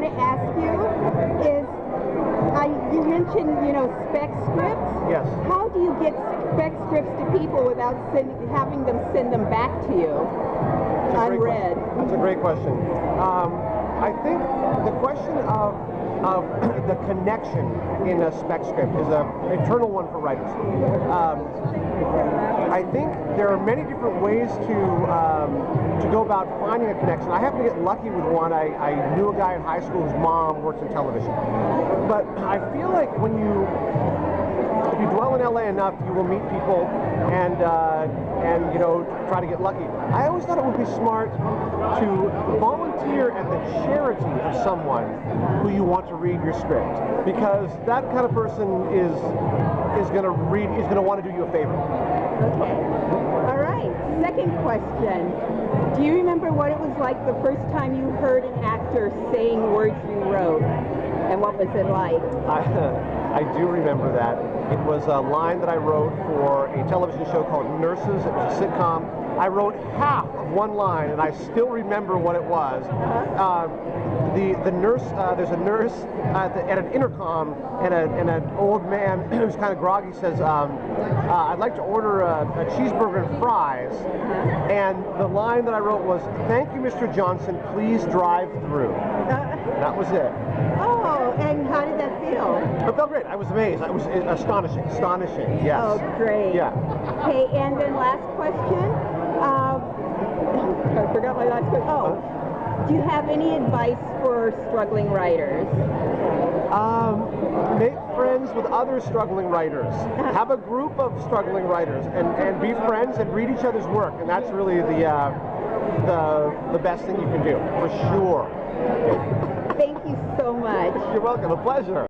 to ask you is, you mentioned, spec scripts. Yes. How do you get spec scripts to people without having them send them back to you unread? That's a great question. I think the question of the connection in a spec script is an eternal one for writers. I think there are many different ways to go about finding a connection. I happened to get lucky with one. I knew a guy in high school whose mom works in television. But I feel like if you dwell in LA enough, you will meet people and try to get lucky. I always thought it would be smart to volunteer at the charity of someone who you want to read your script, because that kind of person is going to want to do you a favor. Okay. All right. Second question. Do you remember what it was like the first time you heard an actor saying words you wrote? And what was it like? I do remember that. It was a line that I wrote for a television show called Nurses. It was a sitcom. I wrote half of one line, and I still remember what it was. The nurse, there's a nurse at an intercom, and an old man who's kind of groggy says, I'd like to order a cheeseburger and fries. And the line that I wrote was, "Thank you, Mr. Johnson, please drive through." That was it. Oh, and how did that feel? It felt great. I was amazed. It was astonishing, yes. Oh, great. Yeah. Okay, and then last question. I forgot my last question. Oh, do you have any advice for struggling writers? Make friends with other struggling writers. Have a group of struggling writers, and be friends and read each other's work. And that's really the best thing you can do, for sure. Thank you so much. You're welcome. A pleasure.